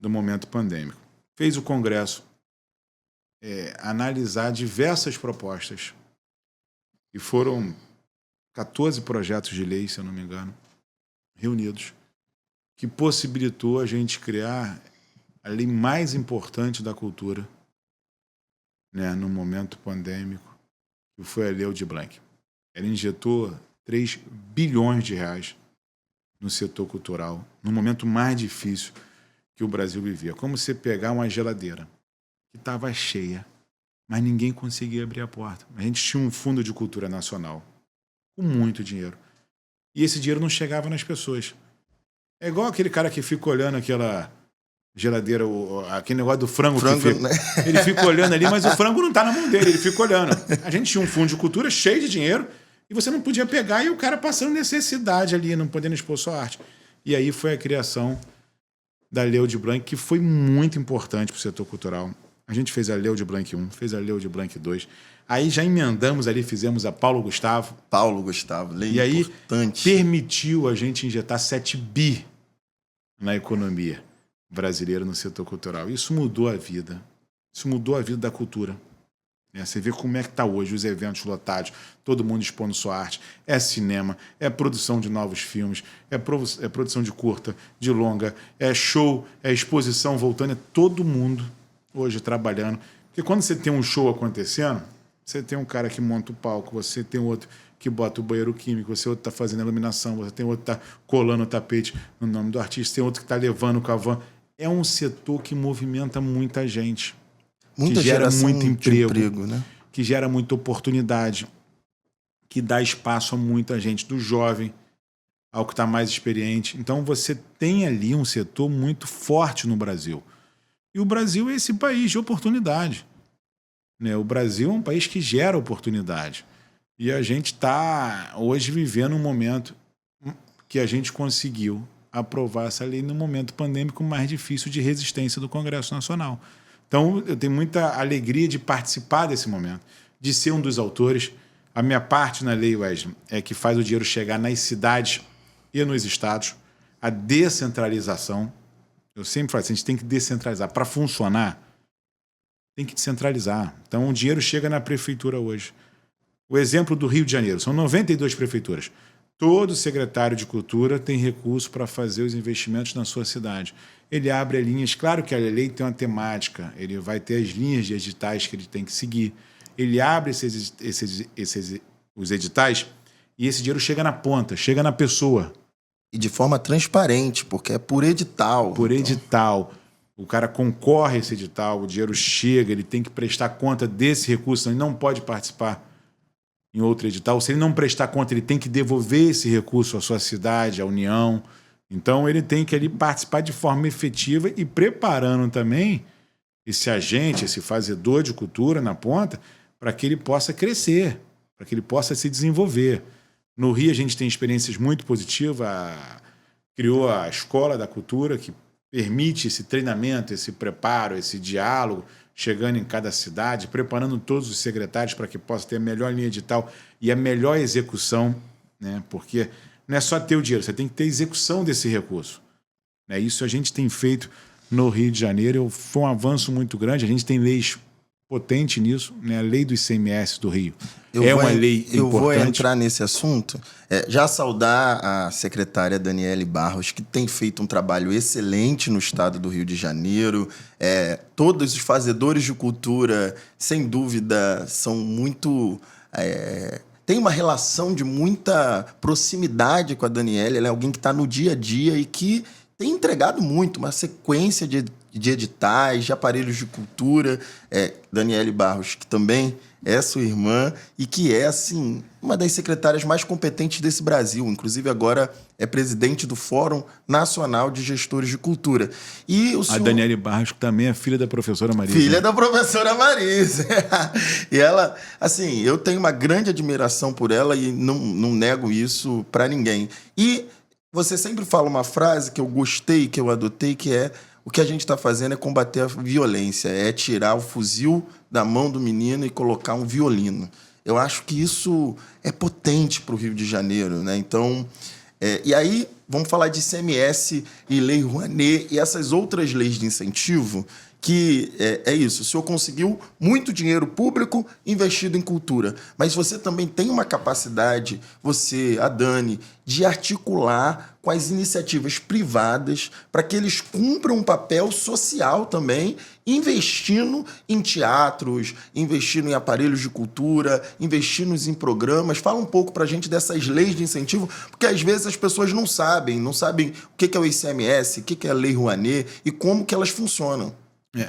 do momento pandêmico. Fez o Congresso analisar diversas propostas, e foram 14 projetos de lei, se eu não me engano, reunidos, que possibilitou a gente criar a lei mais importante da cultura, né, no momento pandêmico, que foi a Lei Aldir Blanc. Ela injetou 3 bilhões de reais no setor cultural, no momento mais difícil que o Brasil vivia. Como você pegar uma geladeira que estava cheia, mas ninguém conseguia abrir a porta. A gente tinha um fundo de cultura nacional com muito dinheiro. E esse dinheiro não chegava nas pessoas. É igual aquele cara que fica olhando aquela geladeira, aquele negócio do frango que fica, né? Ele fica olhando ali, mas o frango não está na mão dele, ele fica olhando. A gente tinha um fundo de cultura cheio de dinheiro e você não podia pegar, e o cara passando necessidade ali, não podendo expor sua arte. E aí foi a criação da Lei Aldir Blanc, que foi muito importante para o setor cultural. A gente fez a Lei Aldir Blanc 1, fez a Lei Aldir Blanc 2. Aí já emendamos ali, fizemos a Paulo Gustavo. Paulo Gustavo, lei e aí importante. Permitiu a gente injetar 7 bi na economia. brasileira no setor cultural. Isso mudou a vida. Isso mudou a vida da cultura. Você vê como é que está hoje, os eventos lotados, todo mundo expondo sua arte. É cinema, é produção de novos filmes, é produção de curta, de longa, é show, é exposição voltando, é todo mundo hoje trabalhando. Porque quando você tem um show acontecendo, você tem um cara que monta o palco, você tem outro que bota o banheiro químico, você outro está fazendo a iluminação, você tem outro que está colando o tapete no nome do artista, tem outro que está levando o cavan. É um setor que movimenta muita gente. Muita que gera geração muito emprego, né? Que gera muita oportunidade, que dá espaço a muita gente, do jovem ao que está mais experiente. Então você tem ali um setor muito forte no Brasil. E o Brasil é esse país de oportunidade. Né? O Brasil é um país que gera oportunidade. E a gente está hoje vivendo um momento que a gente conseguiu aprovar essa lei no momento pandêmico mais difícil de resistência do Congresso Nacional. Então, eu tenho muita alegria de participar desse momento, de ser um dos autores. A minha parte na lei, Wesley, é que faz o dinheiro chegar nas cidades e nos estados, a descentralização. Eu sempre falo assim, a gente tem que descentralizar. Para funcionar, tem que descentralizar. Então, o dinheiro chega na prefeitura hoje. O exemplo do Rio de Janeiro, são 92 prefeituras. Todo secretário de cultura tem recurso para fazer os investimentos na sua cidade. Ele abre linhas, claro que a lei tem uma temática, ele vai ter as linhas de editais que ele tem que seguir. Ele abre os editais e esse dinheiro chega na ponta, chega na pessoa. E de forma transparente, porque é por edital. Por edital. O cara concorre a esse edital, o dinheiro chega, ele tem que prestar conta desse recurso, ele não pode participar em outro edital. Se ele não prestar conta, ele tem que devolver esse recurso à sua cidade, à União. Então, ele tem que ali participar de forma efetiva e preparando também esse agente, esse fazedor de cultura na ponta, para que ele possa crescer, para que ele possa se desenvolver. No Rio, a gente tem experiências muito positivas. Criou a Escola da Cultura, que permite esse treinamento, esse preparo, esse diálogo, chegando em cada cidade, preparando todos os secretários para que possa ter a melhor linha edital e a melhor execução, né? Porque não é só ter o dinheiro, você tem que ter execução desse recurso. Né? Isso a gente tem feito no Rio de Janeiro, foi um avanço muito grande, a gente tem leis potentes nisso, né? A lei do ICMS do Rio uma lei importante. Eu vou entrar nesse assunto. Já saudar a secretária Daniele Barros, que tem feito um trabalho excelente no estado do Rio de Janeiro. Todos os fazedores de cultura, sem dúvida, são muito... tem uma relação de muita proximidade com a Daniele. Ela é alguém que está no dia a dia e que tem entregado muito, uma sequência de editais, de aparelhos de cultura. Daniele Barros, que também é sua irmã e que é, assim, uma das secretárias mais competentes desse Brasil. Inclusive, agora é presidente do Fórum Nacional de Gestores de Cultura. E a Daniele Barros, que também é filha da professora Marisa. Filha da professora Marisa. E ela, assim, eu tenho uma grande admiração por ela e não nego isso para ninguém. E você sempre fala uma frase que eu gostei, que eu adotei, que é: o que a gente está fazendo é combater a violência, é tirar o fuzil da mão do menino e colocar um violino. Eu acho que isso é potente para o Rio de Janeiro, né? Então, e aí vamos falar de ICMS e Lei Rouanet e essas outras leis de incentivo, que é isso, o senhor conseguiu muito dinheiro público investido em cultura, mas você também tem uma capacidade, você, a Dani, de articular com as iniciativas privadas para que eles cumpram um papel social também, investindo em teatros, investindo em aparelhos de cultura, investindo em programas. Fala um pouco para a gente dessas leis de incentivo, porque às vezes as pessoas não sabem o que é o ICMS, o que é a Lei Rouanet e como que elas funcionam.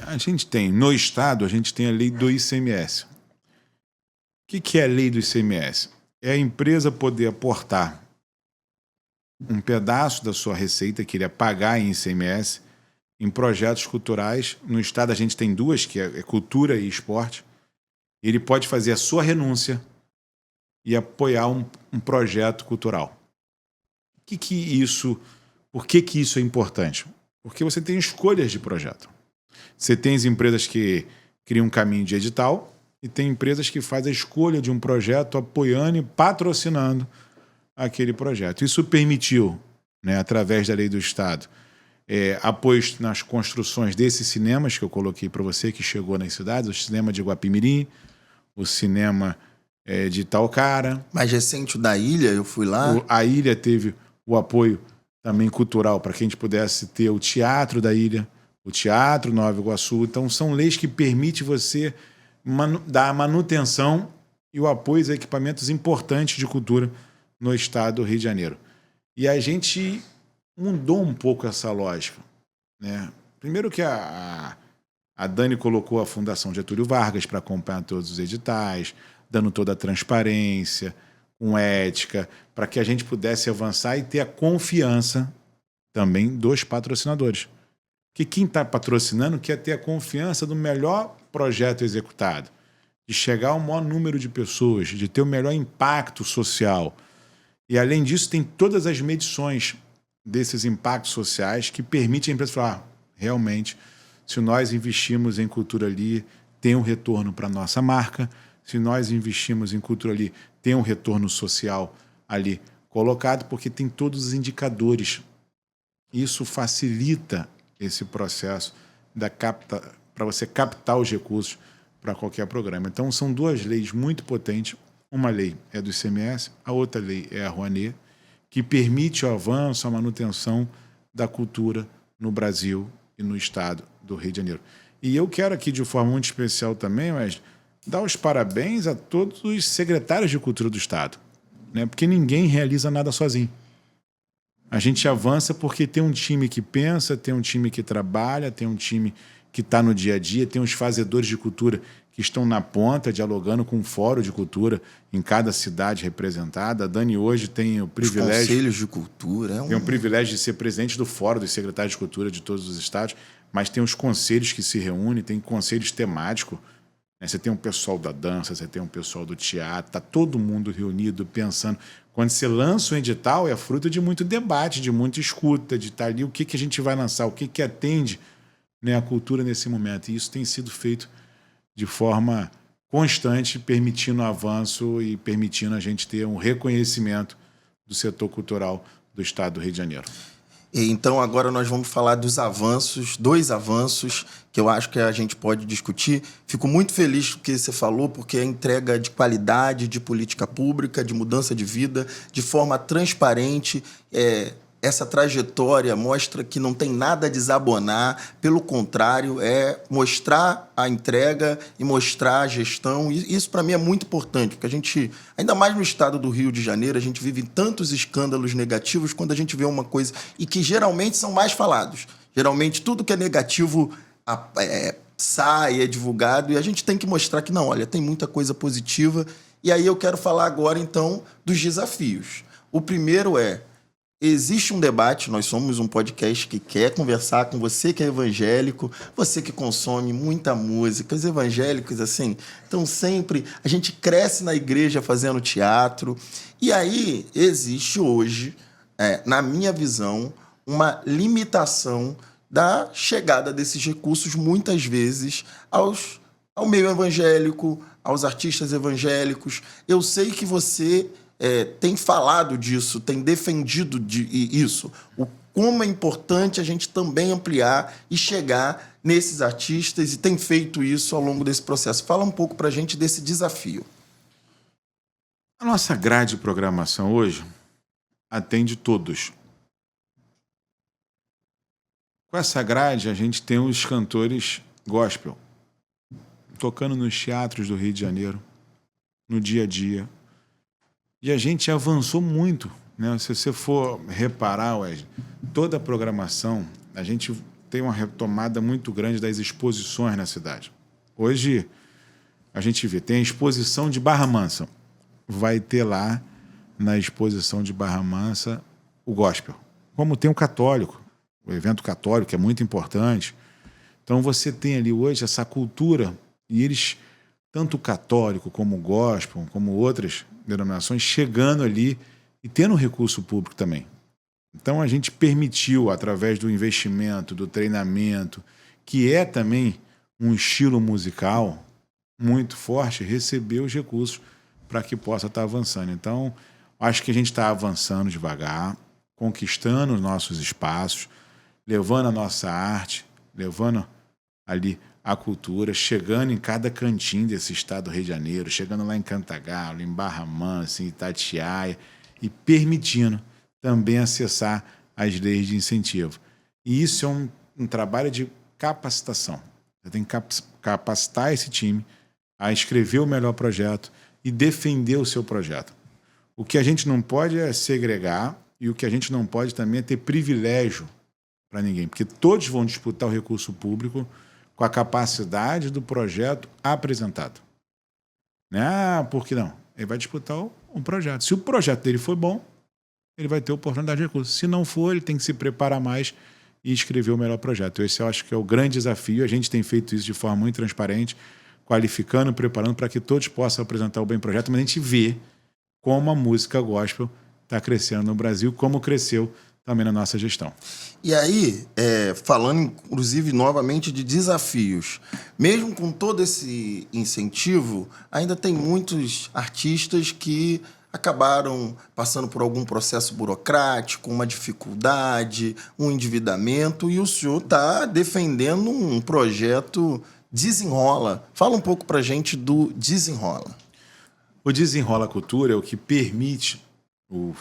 A gente tem, no Estado, a gente tem a lei do ICMS. O que é a lei do ICMS? É a empresa poder aportar um pedaço da sua receita, que ele é pagar em ICMS, em projetos culturais. No Estado, a gente tem duas, que é cultura e esporte. Ele pode fazer a sua renúncia e apoiar um projeto cultural. Por que isso é importante? Porque você tem escolhas de projeto. Você tem as empresas que criam um caminho de edital e tem empresas que fazem a escolha de um projeto apoiando e patrocinando aquele projeto. Isso permitiu, né, através da lei do Estado, apoios nas construções desses cinemas que eu coloquei para você, que chegou nas cidades, o cinema de Guapimirim, o cinema de Itaocara. Mais recente, o da Ilha, eu fui lá. A Ilha teve o apoio também cultural para que a gente pudesse ter o Teatro da Ilha, o Teatro Nova Iguaçu. Então, são leis que permitem você dar a manutenção e o apoio a equipamentos importantes de cultura no estado do Rio de Janeiro. E a gente mudou um pouco essa lógica, né? Primeiro que a Dani colocou a Fundação Getúlio Vargas para acompanhar todos os editais, dando toda a transparência, com ética, para que a gente pudesse avançar e ter a confiança também dos patrocinadores. Porque quem está patrocinando quer ter a confiança do melhor projeto executado, de chegar ao maior número de pessoas, de ter o melhor impacto social. E, além disso, tem todas as medições desses impactos sociais que permitem a empresa falar, realmente, se nós investimos em cultura ali, tem um retorno para a nossa marca. Se nós investimos em cultura ali, tem um retorno social ali colocado, porque tem todos os indicadores. Isso facilita esse processo para você captar os recursos para qualquer programa. Então, são duas leis muito potentes. Uma lei é do ICMS, a outra lei é a Rouanet, que permite o avanço, a manutenção da cultura no Brasil e no estado do Rio de Janeiro. E eu quero aqui, de forma muito especial também, mas dar os parabéns a todos os secretários de cultura do estado, né? Porque ninguém realiza nada sozinho. A gente avança porque tem um time que pensa, tem um time que trabalha, tem um time que está no dia a dia, tem os fazedores de cultura que estão na ponta, dialogando com o fórum de cultura em cada cidade representada. A Dani hoje tem o privilégio... Os conselhos de cultura. Tem o privilégio de ser presidente do fórum dos secretários de cultura de todos os estados, mas tem os conselhos que se reúnem, tem conselhos temáticos. Você tem um pessoal da dança, você tem um pessoal do teatro, está todo mundo reunido, pensando. Quando você lança um edital, é fruto de muito debate, de muita escuta, de estar ali o que a gente vai lançar, o que atende, né, a cultura nesse momento. E isso tem sido feito de forma constante, permitindo o avanço e permitindo a gente ter um reconhecimento do setor cultural do estado do Rio de Janeiro. Então, agora nós vamos falar dos avanços, 2 avanços que eu acho que a gente pode discutir. Fico muito feliz com o que você falou, porque é entrega de qualidade, de política pública, de mudança de vida, de forma transparente. Essa trajetória mostra que não tem nada a desabonar, pelo contrário, é mostrar a entrega e mostrar a gestão. E isso, para mim, é muito importante, porque a gente, ainda mais no estado do Rio de Janeiro, a gente vive tantos escândalos negativos quando a gente vê uma coisa, e que geralmente são mais falados. Geralmente, tudo que é negativo sai, é divulgado, e a gente tem que mostrar que, não, olha, tem muita coisa positiva. E aí eu quero falar agora, então, dos desafios. O primeiro existe um debate, nós somos um podcast que quer conversar com você que é evangélico, você que consome muita música. Os evangélicos, assim, estão sempre... A gente cresce na igreja fazendo teatro. E aí existe hoje, na minha visão, uma limitação da chegada desses recursos, muitas vezes, ao meio evangélico, aos artistas evangélicos. Eu sei que você... tem falado disso, tem defendido isso, como é importante a gente também ampliar e chegar nesses artistas, e tem feito isso ao longo desse processo. Fala um pouco para a gente desse desafio. A nossa grade de programação hoje atende todos. Com essa grade, a gente tem os cantores gospel, tocando nos teatros do Rio de Janeiro, no dia a dia. E a gente avançou muito, né? Se você for reparar, Wesley, toda a programação, a gente tem uma retomada muito grande das exposições na cidade. Hoje, a gente vê, tem a exposição de Barra Mansa. Vai ter lá, na exposição de Barra Mansa, o gospel. Como tem o católico, o evento católico, que é muito importante. Então, você tem ali hoje essa cultura, e eles, tanto o católico como o gospel, como outras denominações, chegando ali e tendo recurso público também. Então, a gente permitiu, através do investimento, do treinamento, que é também um estilo musical muito forte, receber os recursos para que possa estar avançando. Então, acho que a gente está avançando devagar, conquistando os nossos espaços. levando a nossa arte, levando ali a cultura, chegando em cada cantinho desse estado do Rio de Janeiro, chegando lá em Cantagalo, em Barra Mansa, em Itatiaia, e permitindo também acessar as leis de incentivo. E isso é um trabalho de capacitação. Você tem que capacitar esse time a escrever o melhor projeto e defender o seu projeto. O que a gente não pode é segregar e o que a gente não pode também é ter privilégio para ninguém, porque todos vão disputar o recurso público com a capacidade do projeto apresentado. Por que não? Ele vai disputar um projeto. Se o projeto dele for bom, ele vai ter oportunidade de recurso. Se não for, ele tem que se preparar mais e escrever o melhor projeto. Esse eu acho que é o grande desafio. A gente tem feito isso de forma muito transparente, qualificando, preparando para que todos possam apresentar o bem projeto, mas a gente vê como a música gospel está crescendo no Brasil, como cresceu também na nossa gestão. E aí, falando inclusive novamente de desafios, mesmo com todo esse incentivo, ainda tem muitos artistas que acabaram passando por algum processo burocrático, uma dificuldade, um endividamento, e o senhor está defendendo um projeto Desenrola. Fala um pouco para a gente do Desenrola. O Desenrola Cultura é o que permite o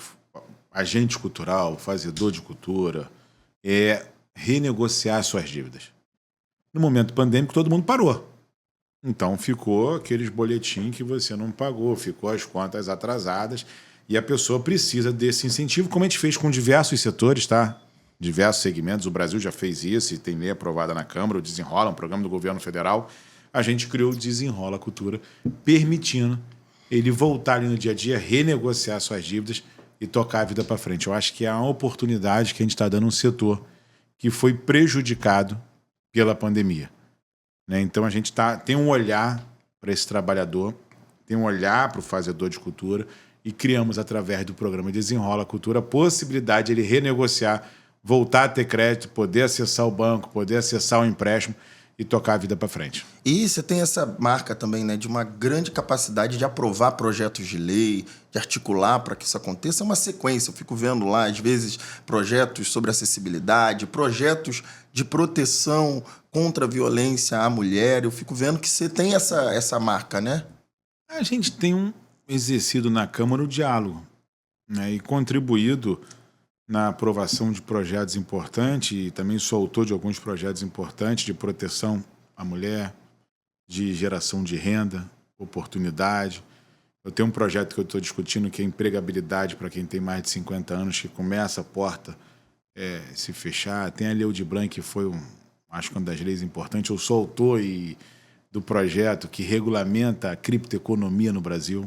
agente cultural, o fazedor de cultura, renegociar suas dívidas. No momento pandêmico, todo mundo parou. Então, ficou aqueles boletins que você não pagou, ficou as contas atrasadas e a pessoa precisa desse incentivo, como a gente fez com diversos setores, tá? Diversos segmentos. O Brasil já fez isso e tem lei aprovada na Câmara, o Desenrola, um programa do governo federal. A gente criou o Desenrola Cultura, permitindo ele voltar ali no dia a dia, renegociar suas dívidas e tocar a vida para frente. Eu acho que é uma oportunidade que a gente está dando a um setor que foi prejudicado pela pandemia. Então a gente tem um olhar para esse trabalhador, tem um olhar para o fazedor de cultura e criamos, através do programa Desenrola Cultura, a possibilidade de ele renegociar, voltar a ter crédito, poder acessar o banco, poder acessar o empréstimo e tocar a vida para frente. E você tem essa marca também, né, de uma grande capacidade de aprovar projetos de lei, de articular para que isso aconteça. É uma sequência. Eu fico vendo lá, às vezes, projetos sobre acessibilidade, projetos de proteção contra a violência à mulher. Eu fico vendo que você tem essa marca, né? A gente tem exercido na Câmara o diálogo, né, e contribuído na aprovação de projetos importantes e também sou autor de alguns projetos importantes de proteção à mulher, de geração de renda, oportunidade. Eu tenho um projeto que eu estou discutindo que é empregabilidade para quem tem mais de 50 anos, que começa a porta se fechar. Tem a Lei Aldir Blanc, que foi, acho que uma das leis importantes. Eu sou autor do projeto que regulamenta a criptoeconomia no Brasil.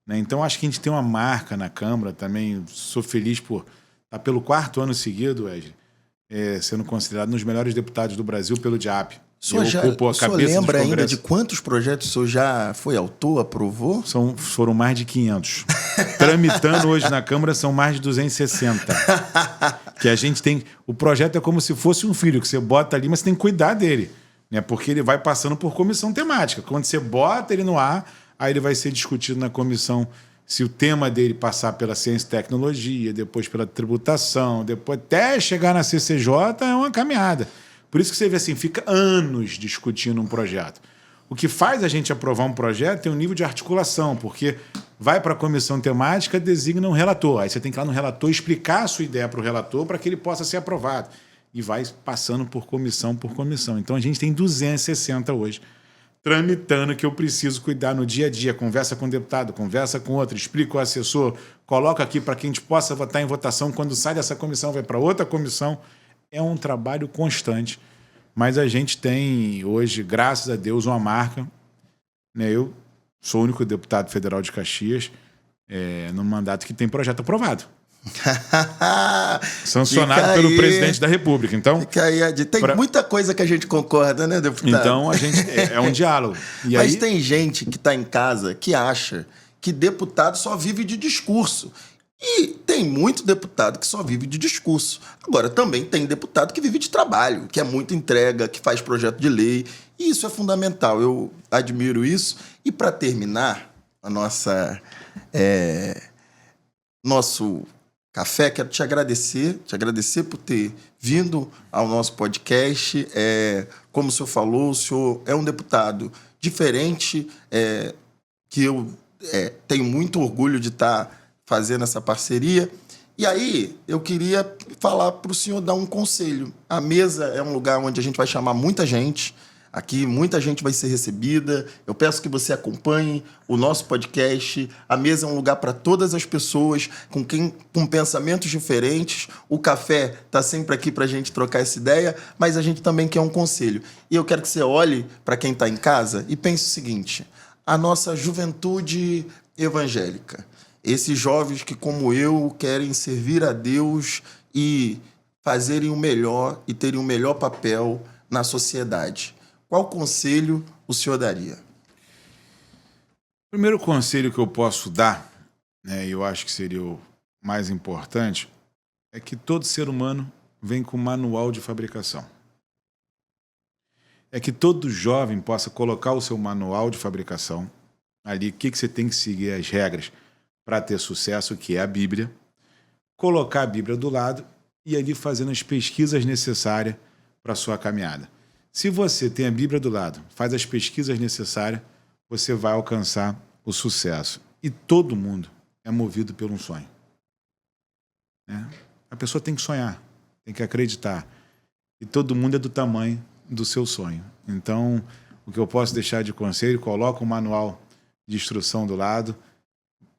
Então, acho que a gente tem uma marca na Câmara também. Sou feliz por estar pelo 4º ano seguido, Wesley, sendo considerado um dos melhores deputados do Brasil pelo DIAP. O senhor lembra ainda de quantos projetos o senhor já foi autor, aprovou? Foram mais de 500. Tramitando hoje na Câmara são mais de 260. Que a gente tem... O projeto é como se fosse um filho que você bota ali, mas você tem que cuidar dele, né? Porque ele vai passando por comissão temática. Quando você bota ele no ar, aí ele vai ser discutido na comissão, se o tema dele passar pela ciência e tecnologia, depois pela tributação, depois até chegar na CCJ, é uma caminhada. Por isso que você vê assim, fica anos discutindo um projeto. O que faz a gente aprovar um projeto é um nível de articulação, porque vai para a comissão temática, designa um relator. Aí você tem que ir lá no relator explicar a sua ideia para o relator para que ele possa ser aprovado. E vai passando por comissão por comissão. Então a gente tem 260 hoje. Tramitando, que eu preciso cuidar no dia a dia, conversa com o deputado, conversa com outro, explica o assessor, coloca aqui para que a gente possa votar em votação, quando sai dessa comissão vai para outra comissão. É um trabalho constante, mas a gente tem hoje, graças a Deus, uma marca, né? Eu sou o único deputado federal de Caxias no mandato que tem projeto aprovado. Sancionado pelo presidente da República. Então, tem muita coisa que a gente concorda, né, deputado? Então, a gente é um diálogo. E mas aí... tem gente que está em casa que acha que deputado só vive de discurso. E tem muito deputado que só vive de discurso. Agora, também tem deputado que vive de trabalho, que é muita entrega, que faz projeto de lei. E isso é fundamental. Eu admiro isso. E, para terminar, a nosso Café, quero te agradecer por ter vindo ao nosso podcast. Como o senhor falou, o senhor é um deputado diferente, que eu tenho muito orgulho de estar fazendo essa parceria. E aí, eu queria falar para o senhor dar um conselho. A mesa é um lugar onde a gente vai chamar muita gente. Aqui, muita gente vai ser recebida. Eu peço que você acompanhe o nosso podcast. A mesa é um lugar para todas as pessoas com pensamentos diferentes. O café está sempre aqui para a gente trocar essa ideia, mas a gente também quer um conselho. E eu quero que você olhe para quem está em casa e pense o seguinte: a nossa juventude evangélica, esses jovens que, como eu, querem servir a Deus e fazerem o melhor e terem o melhor papel na sociedade. Qual conselho o senhor daria? O primeiro conselho que eu posso dar, né, e eu acho que seria o mais importante, é que todo ser humano vem com manual de fabricação. É que todo jovem possa colocar o seu manual de fabricação ali, o que você tem que seguir, as regras para ter sucesso, que é a Bíblia, colocar a Bíblia do lado e ali fazendo as pesquisas necessárias para a sua caminhada. Se você tem a Bíblia do lado, faz as pesquisas necessárias, você vai alcançar o sucesso. E todo mundo é movido por um sonho. Né? A pessoa tem que sonhar, tem que acreditar. E todo mundo é do tamanho do seu sonho. Então, o que eu posso deixar de conselho, coloca o manual de instrução do lado,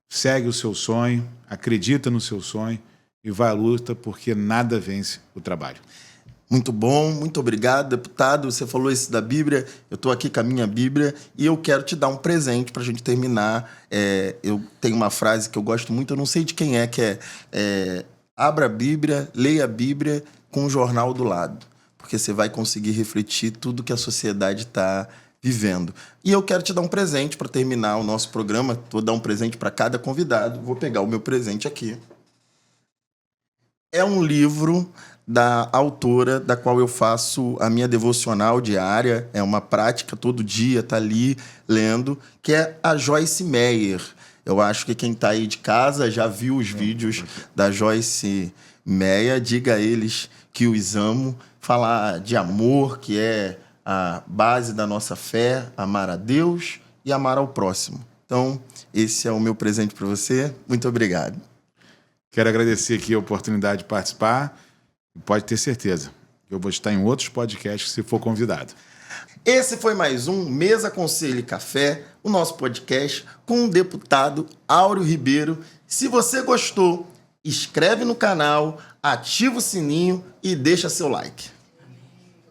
segue o seu sonho, acredita no seu sonho e vai à luta, porque nada vence o trabalho. Muito bom, muito obrigado, deputado. Você falou isso da Bíblia, eu estou aqui com a minha Bíblia e eu quero te dar um presente para a gente terminar. Eu tenho uma frase que eu gosto muito, eu não sei de quem que é abra a Bíblia, leia a Bíblia com o jornal do lado, porque você vai conseguir refletir tudo que a sociedade está vivendo. E eu quero te dar um presente para terminar o nosso programa. Vou dar um presente para cada convidado. Vou pegar o meu presente aqui. É um livro da autora da qual eu faço a minha devocional diária. É uma prática, todo dia tá ali lendo, que é a Joyce Meyer. Eu acho que quem está aí de casa já viu os vídeos da Joyce Meyer. Diga a eles que os amo. Falar de amor, que é a base da nossa fé, amar a Deus e amar ao próximo. Então, esse é o meu presente para você. Muito obrigado. Quero agradecer aqui a oportunidade de participar. Pode ter certeza que eu vou estar em outros podcasts se for convidado. Esse foi mais um Mesa, Conselho e Café, o nosso podcast com o deputado Áureo Ribeiro. Se você gostou, inscreve no canal, ativa o sininho e deixa seu like.